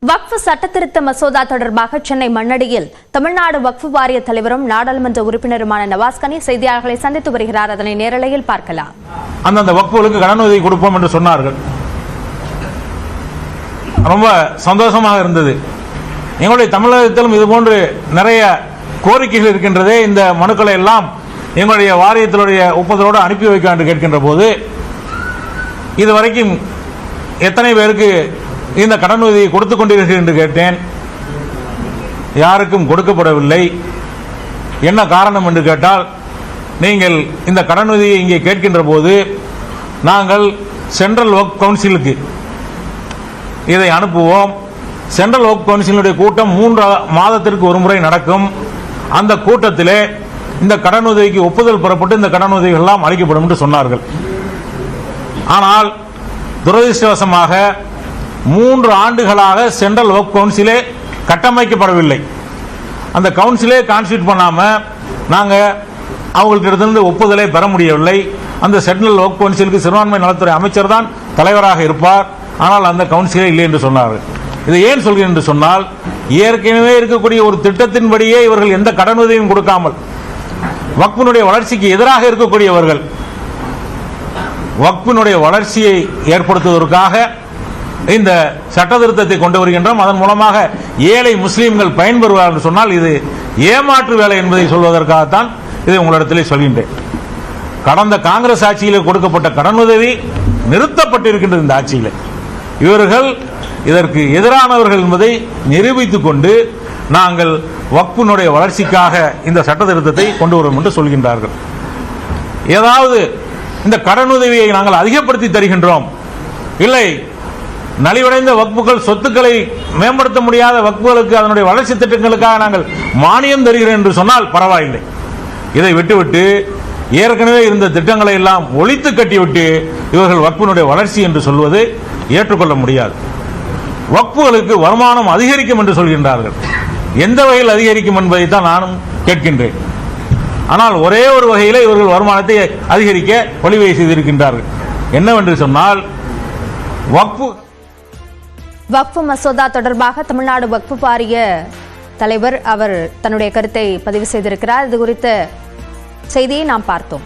வக்ஃப் சட்டத்திருத்த மசோதா தொடர்பாக சென்னை மண்ணடியில் தமிழ்நாடு வக்ஃப் வாரிய தலைவரும் நாடாளுமன்ற உறுப்பினருமான நவாஸ் கனி செய்தியாளர்களை சந்தித்து வருகிறார். அதனை நேரலையில் பார்க்கலாம். அந்தந்த வக்ஃபுகளுக்கு கடனுதவி கொடுப்போம் என்று சொன்னார்கள். ரொம்ப சந்தோஷமாக இருந்தது. எங்களுடைய தமிழகத்திலும் இதுபோன்று நிறைய கோரிக்கைகள் இருக்கின்றதே. இந்த மனுக்களை எல்லாம் எங்களுடைய வாரியத்தினுடைய ஒப்புதலோடு அனுப்பி வைக்க என்று கேட்கின்ற போது இதுவரைக்கும் எத்தனை பேருக்கு இந்த கடனுதவி கொடுத்துக் கொண்டிருக்கிறீர்கள் என்று கேட்டேன். யாருக்கும் கொடுக்கப்படவில்லை. என்ன காரணம் என்று கேட்டால், நீங்கள் இந்த கடனுதவியை இங்கே கேட்கின்ற போது நாங்கள் சென்ட்ரல் வக்ஃப் கவுன்சிலுக்கு இதை அனுப்புவோம். சென்ட்ரல் வக்ஃப் கவுன்சிலுடைய கூட்டம் 3 மாதத்திற்கு ஒரு முறை நடக்கும். அந்த கூட்டத்திலே இந்த கடனுதவிக்கு ஒப்புதல் பெறப்பட்டு இந்த கடனுதவிகள் எல்லாம் அளிக்கப்படும் என்று சொன்னார்கள். ஆனால் துரதிருஷ்டவசமாக 3 ஆண்டுகளாக சென்ட்ரல் வக்ஃப் கவுன்சிலே கட்டமைக்கப்படவில்லை. அந்த கவுன்சிலே கான்ஸ்டியூட் பண்ணாம நாங்க அவங்கள்ட்ட ஒப்புதலை பெற முடியவில்லை. அந்த சென்ட்ரல் வக்ஃப் கவுன்சிலுக்கு சிறுபான்மை நலத்துறை அமைச்சர் தான் தலைவராக இருப்பார். ஆனால் அந்த கவுன்சிலே இல்லை என்று சொன்னார்கள். இதை ஏன் சொல்கிறேன் என்று சொன்னால், ஏற்கனவே இருக்கக்கூடிய ஒரு திட்டத்தின்படியே இவர்கள் எந்த கடனுதவியும் கொடுக்காமல் வக்ஃபினுடைய வளர்ச்சிக்கு எதிராக இருக்கக்கூடியவர்கள் வக்ஃபினுடைய வளர்ச்சியை ஏற்படுத்துவதற்காக இந்த சட்ட திருத்தத்தை கொண்டு வருகின்றோம். அதன் மூலமாக ஏழை முஸ்லீம்கள் பயன்பெறுவார் என்று சொன்னால் இது ஏமாற்று வேலை என்பதை சொல்வதற்காகத்தான் இதை உங்களிடத்திலே சொல்கின்றேன். கடந்த காங்கிரஸ் ஆட்சியில் கொடுக்கப்பட்ட கடனுதவி நிறுத்தப்பட்டிருக்கின்றது. இந்த ஆட்சியில் இவர்கள் இதற்கு எதிரானவர்கள் என்பதை நிரூபித்துக் கொண்டு நாங்கள் வக்ஃபினுடைய வளர்ச்சிக்காக இந்த சட்ட திருத்தத்தை கொண்டு வரும் என்று சொல்கின்றார்கள். ஏதாவது இந்த கடனுதவியை நாங்கள் அதிகப்படுத்தி தருகின்றோம், இல்லை நலிவடைந்த வக்ஃபுகள் சொத்துக்களை மேம்படுத்த முடியாத வக்ஃபுகளுக்கு அதனுடைய வளர்ச்சி திட்டங்களுக்காக நாங்கள் மானியம் தருகிறோம் என்று சொன்னால் பரவாயில்லை. இதை விட்டுவிட்டு ஏற்கனவே இருந்த திட்டங்களை எல்லாம் ஒழித்து கட்டிவிட்டு இவர்கள் வக்ஃபினுடைய வளர்ச்சி என்று சொல்வது ஏற்றுக்கொள்ள முடியாது. வக்ஃபுகளுக்கு வருமானம் அதிகரிக்கும் என்று சொல்கின்றார்கள். எந்த வகையில் அதிகரிக்கும் என்பதை தான் நானும் கேட்கின்றேன். ஆனால் ஒரே ஒரு வகையில் இவர்கள் வருமானத்தை அதிகரிக்க வழிவகை செய்திருக்கின்றார்கள். என்னவென்று சொன்னால், வக்ஃப் மசோதா தொடர்பாக தமிழ்நாடு வக்ஃப் வாரிய தலைவர் அவர் தன்னுடைய கருத்தை பதிவு செய்திருக்கிறார். இது குறித்த செய்தியை நாம் பார்த்தோம்.